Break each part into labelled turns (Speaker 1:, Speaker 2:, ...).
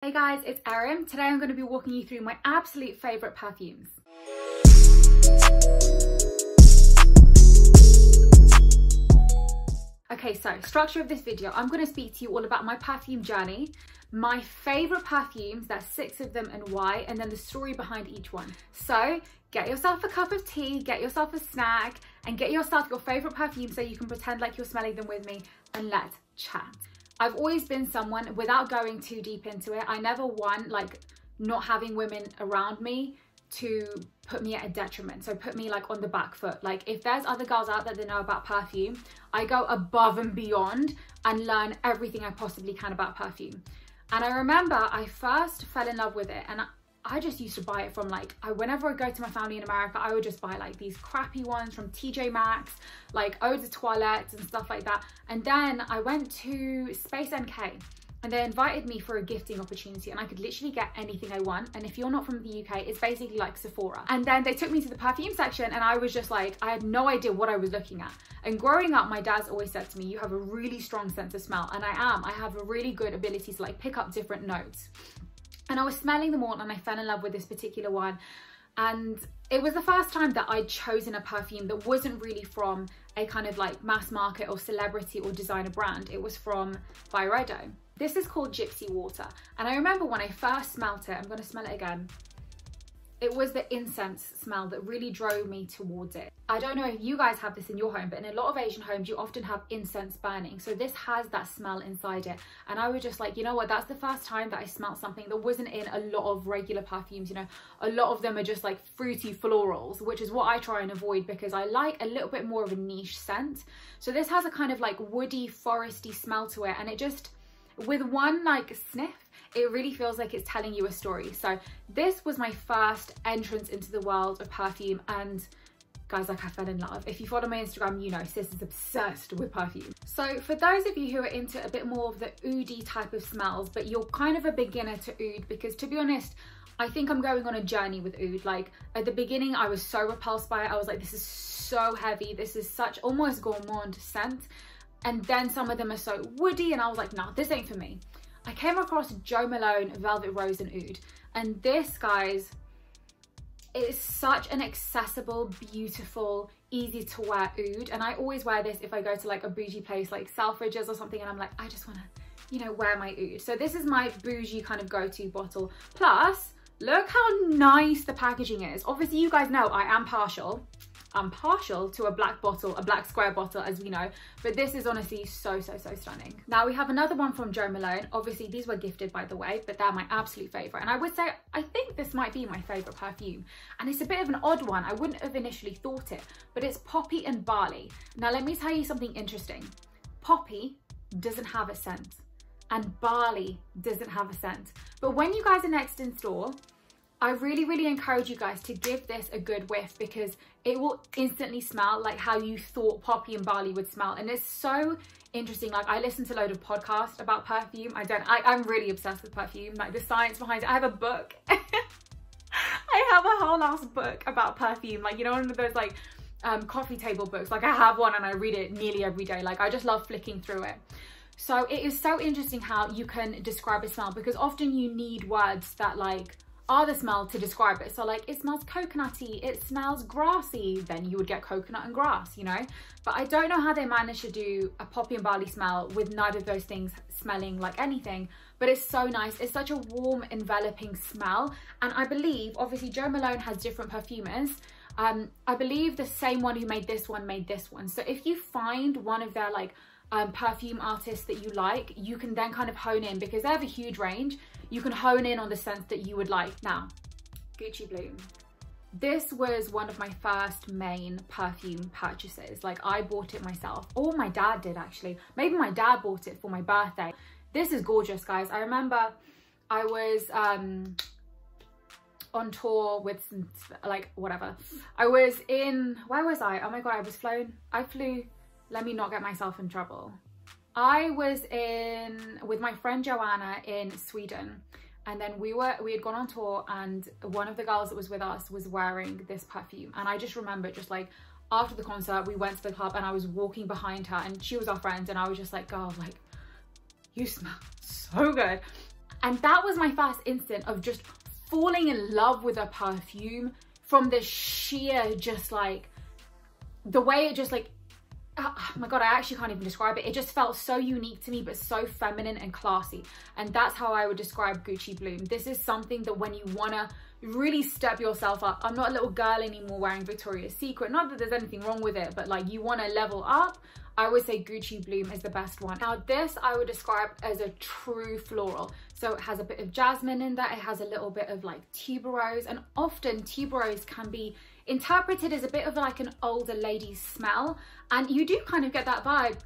Speaker 1: Hey guys, it's Erin. Today I'm going to be walking you through my absolute favourite perfumes. Okay, so structure of this video, I'm going to speak to you all about my perfume journey, my favourite perfumes, there's 6 of them and why, and then the story behind each one. So get yourself a cup of tea, get yourself a snack, and get yourself your favourite perfume so you can pretend like you're smelling them with me and let's chat. I've always been someone, without going too deep into it, I never want like not having women around me to put me at a detriment. So put me like on the back foot. Like if there's other girls out there that know about perfume, I go above and beyond and learn everything I possibly can about perfume. And I remember I first fell in love with it and I just used to buy it from like, whenever I go to my family in America, I would just buy like these crappy ones from TJ Maxx, like Eau de Toilette and stuff like that. And then I went to Space NK and they invited me for a gifting opportunity and I could literally get anything I want. And if you're not from the UK, it's basically like Sephora. And then they took me to the perfume section and I was just like, I had no idea what I was looking at. And growing up, my dad's always said to me, you have a really strong sense of smell. And I have a really good ability to like pick up different notes. And I was smelling them all and I fell in love with this particular one. And it was the first time that I'd chosen a perfume that wasn't really from a kind of like mass market or celebrity or designer brand. It was from Byredo. This is called Gypsy Water. And I remember when I first smelt it, I'm gonna smell it again. It was the incense smell that really drove me towards it. I don't know if you guys have this in your home, but in a lot of Asian homes, you often have incense burning. So this has that smell inside it. And I was just like, you know what, that's the first time that I smelled something that wasn't in a lot of regular perfumes. You know, a lot of them are just like fruity florals, which is what I try and avoid because I like a little bit more of a niche scent. So this has a kind of like woody, foresty smell to it. And it just, with one like sniff, it really feels like it's telling you a story. So this was my first entrance into the world of perfume and guys, like I fell in love. If you follow my Instagram, you know sis is obsessed with perfume. So for those of you who are into a bit more of the oudy type of smells, but you're kind of a beginner to oud, because to be honest, I think I'm going on a journey with oud. Like at the beginning, I was so repulsed by it. I was like, this is so heavy. This is such almost gourmand scent. And then some of them are so woody and I was like, nah, this ain't for me. I came across Jo Malone Velvet Rose and Oud, and this, guys, is such an accessible, beautiful, easy to wear oud. And I always wear this if I go to like a bougie place like Selfridges or something and I'm like, I just want to, you know, wear my oud. So this is my bougie kind of go-to bottle. Plus, look how nice the packaging is. Obviously, you guys know I am partial. I'm partial to a black bottle, a black square bottle, as we know, but this is honestly so stunning. Now we have another one from Jo Malone. Obviously these were gifted, by the way, but they're my absolute favorite. And I would say, I think this might be my favorite perfume. And it's a bit of an odd one. I wouldn't have initially thought it, but it's Poppy and Barley. Now let me tell you something interesting. Poppy doesn't have a scent and Barley doesn't have a scent. But when you guys are next in store, I really encourage you guys to give this a good whiff because it will instantly smell like how you thought Poppy and Barley would smell. And it's so interesting. Like I listen to a load of podcasts about perfume. I'm really obsessed with perfume, like the science behind it. I have a book. I have a whole ass book about perfume. Like, you know, one of those like coffee table books. Like I have one and I read it nearly every day. Like I just love flicking through it. So it is so interesting how you can describe a smell because often you need words that like are the smell to describe it. So like it smells coconutty, it smells grassy, then you would get coconut and grass, you know? But I don't know how they managed to do a Poppy and Barley smell with neither of those things smelling like anything, but it's so nice. It's such a warm, enveloping smell. And I believe, obviously Jo Malone has different perfumers. I believe the same one who made this one. So if you find one of their like perfume artists that you like, you can then kind of hone in because they have a huge range. You can hone in on the scents that you would like. Now, Gucci Bloom. This was one of my first main perfume purchases. Like I bought it myself, or my dad did actually. Maybe my dad bought it for my birthday. This is gorgeous, guys. I remember I was on tour with some, like whatever. I was in, where was I? Oh my God, I flew, let me not get myself in trouble. I was with my friend Joanna in Sweden, and then we had gone on tour and one of the girls that was with us was wearing this perfume. And I just remember just like after the concert, we went to the club and I was walking behind her and she was our friend and I was just like, girl, like you smell so good. And that was my first instant of just falling in love with a perfume from the sheer, just like, the way it just like, oh my God, I actually can't even describe it. It just felt so unique to me, but so feminine and classy. And that's how I would describe Gucci Bloom. This is something that when you wanna really step yourself up, I'm not a little girl anymore wearing Victoria's Secret, not that there's anything wrong with it, but like you wanna level up, I would say Gucci Bloom is the best one. Now this I would describe as a true floral. So it has a bit of jasmine in there, it has a little bit of like tuberose, and often tuberose can be interpreted as a bit of like an older lady's smell, and you do kind of get that vibe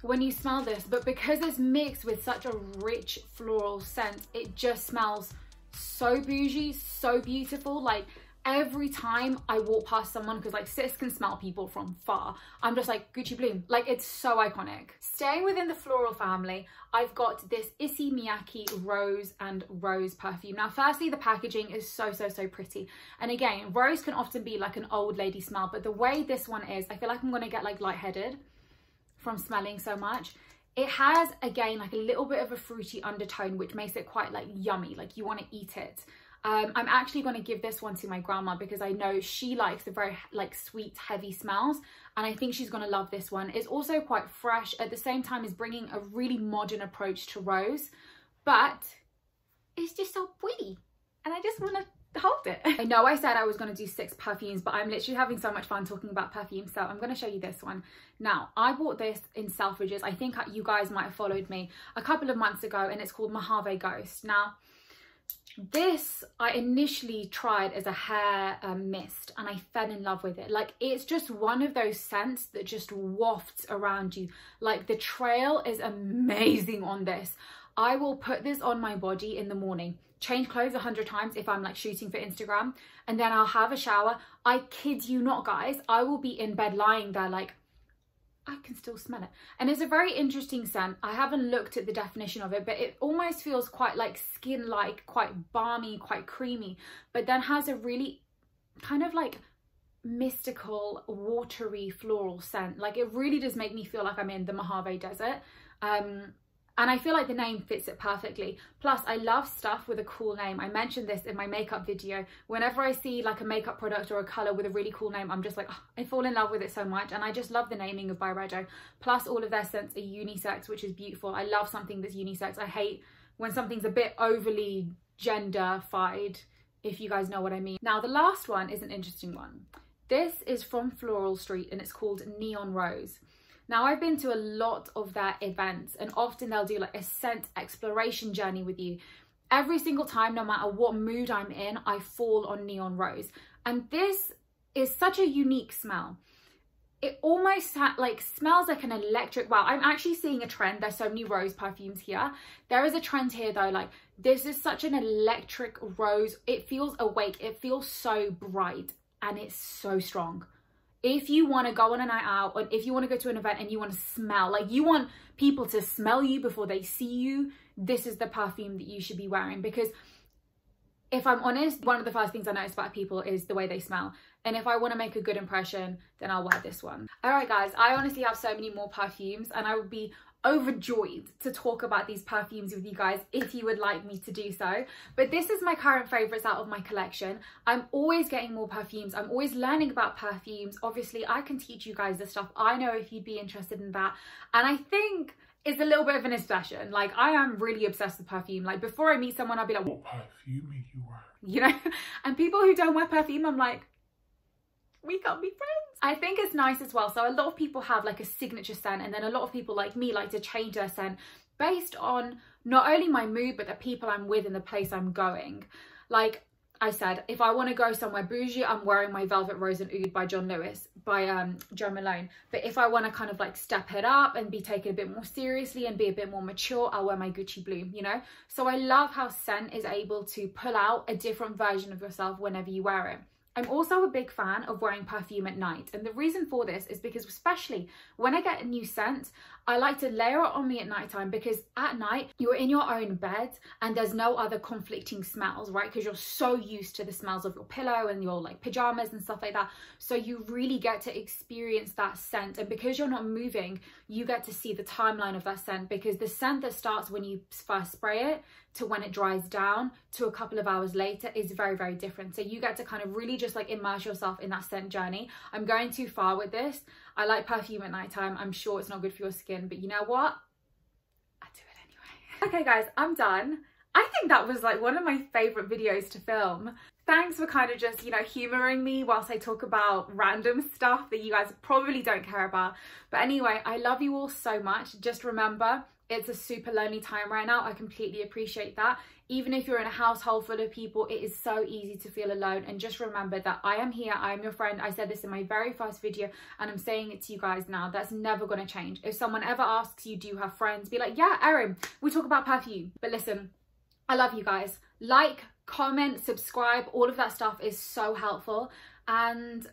Speaker 1: when you smell this, but because it's mixed with such a rich floral scent, it just smells so bougie, so beautiful. Like every time I walk past someone, because like sis can smell people from far, I'm just like, Gucci Bloom, like it's so iconic. Staying within the floral family, I've got this Issey Miyake Rose and Rose perfume. Now firstly, the packaging is so pretty, and again, rose can often be like an old lady smell, but the way this one is, I feel like I'm gonna get like lightheaded from smelling so much. It has, again, like a little bit of a fruity undertone, which makes it quite like yummy, like you want to eat it. I'm actually going to give this one to my grandma because I know she likes the very like sweet, heavy smells, and I think she's going to love this one. It's also quite fresh, at the same time as bringing a really modern approach to rose, but it's just so pretty, and I just want to hold it. I know I said I was going to do 6 perfumes, but I'm literally having so much fun talking about perfumes, so I'm going to show you this one. Now, I bought this in Selfridges. I think you guys might have followed me a couple of months ago, and it's called Mojave Ghost. Now, this I initially tried as a hair mist, and I fell in love with it. Like, it's just one of those scents that just wafts around you. Like, the trail is amazing on this. I will put this on my body in the morning, change clothes 100 times if I'm like shooting for Instagram, and then I'll have a shower. I kid you not, guys, I will be in bed lying there like, I can still smell it. And it's a very interesting scent. I haven't looked at the definition of it, but it almost feels quite like skin-like, quite balmy, quite creamy, but then has a really kind of like mystical, watery, floral scent. Like, it really does make me feel like I'm in the Mojave Desert. And I feel like the name fits it perfectly. Plus, I love stuff with a cool name. I mentioned this in my makeup video. Whenever I see like a makeup product or a color with a really cool name, I'm just like, oh, I fall in love with it so much. And I just love the naming of Byredo. Plus, all of their scents are unisex, which is beautiful. I love something that's unisex. I hate when something's a bit overly gender-fied, if you guys know what I mean. Now, the last one is an interesting one. This is from Floral Street, and it's called Neon Rose. Now, I've been to a lot of their events, and often they'll do like a scent exploration journey with you. Every single time, no matter what mood I'm in, I fall on Neon Rose. And this is such a unique smell. It almost like smells like an electric, wow, I'm actually seeing a trend. There's so many rose perfumes here. There is a trend here though, like this is such an electric rose. It feels awake, it feels so bright, and it's so strong. If you want to go on a night out, or if you want to go to an event and you want to smell, like you want people to smell you before they see you, this is the perfume that you should be wearing. Because if I'm honest, one of the first things I notice about people is the way they smell. And if I want to make a good impression, then I'll wear this one. All right, guys, I honestly have so many more perfumes, and I would be overjoyed to talk about these perfumes with you guys if you would like me to do so. But this is my current favorites out of my collection. I'm always getting more perfumes. I'm always learning about perfumes. Obviously, I can teach you guys this stuff. I know if you'd be interested in that. And I think it's a little bit of an obsession. Like, I am really obsessed with perfume. Like, before I meet someone, I'll be like, what perfume are you wearing? You know? And people who don't wear perfume, I'm like, we can't be friends. I think it's nice as well. So a lot of people have like a signature scent, and then a lot of people like me like to change their scent based on not only my mood, but the people I'm with and the place I'm going. Like I said, if I want to go somewhere bougie, I'm wearing my Velvet Rose and Oud by John Lewis, by Jo Malone. But if I want to kind of like step it up and be taken a bit more seriously and be a bit more mature, I'll wear my Gucci Bloom, you know? So I love how scent is able to pull out a different version of yourself whenever you wear it. I'm also a big fan of wearing perfume at night, and the reason for this is because, especially when I get a new scent, I like to layer it on me at nighttime, because at night you're in your own bed and there's no other conflicting smells, right? Because you're so used to the smells of your pillow and your like pajamas and stuff like that. So you really get to experience that scent, and because you're not moving, you get to see the timeline of that scent, because the scent that starts when you first spray it to when it dries down to a couple of hours later is very, very different. So you get to kind of really just like immerse yourself in that scent journey. I'm going too far with this. I like perfume at nighttime. I'm sure it's not good for your skin, but you know what? I do it anyway. Okay guys, I'm done. I think that was like one of my favorite videos to film. Thanks for kind of just, you know, humoring me whilst I talk about random stuff that you guys probably don't care about. But anyway, I love you all so much. Just remember, it's a super lonely time right now. I completely appreciate that. Even if you're in a household full of people, it is so easy to feel alone. And just remember that I am here. I am your friend. I said this in my very first video and I'm saying it to you guys now. That's never going to change. If someone ever asks you, do you have friends? Be like, yeah, Erin, we talk about perfume. But listen, I love you guys. Like, comment, subscribe, all of that stuff is so helpful. And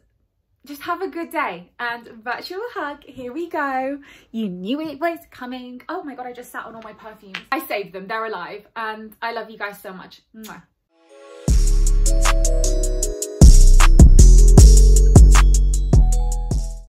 Speaker 1: just have a good day. And virtual hug, here we go. You knew it was coming. Oh my God, I just sat on all my perfumes. I saved them, they're alive. And I love you guys so much. Mwah.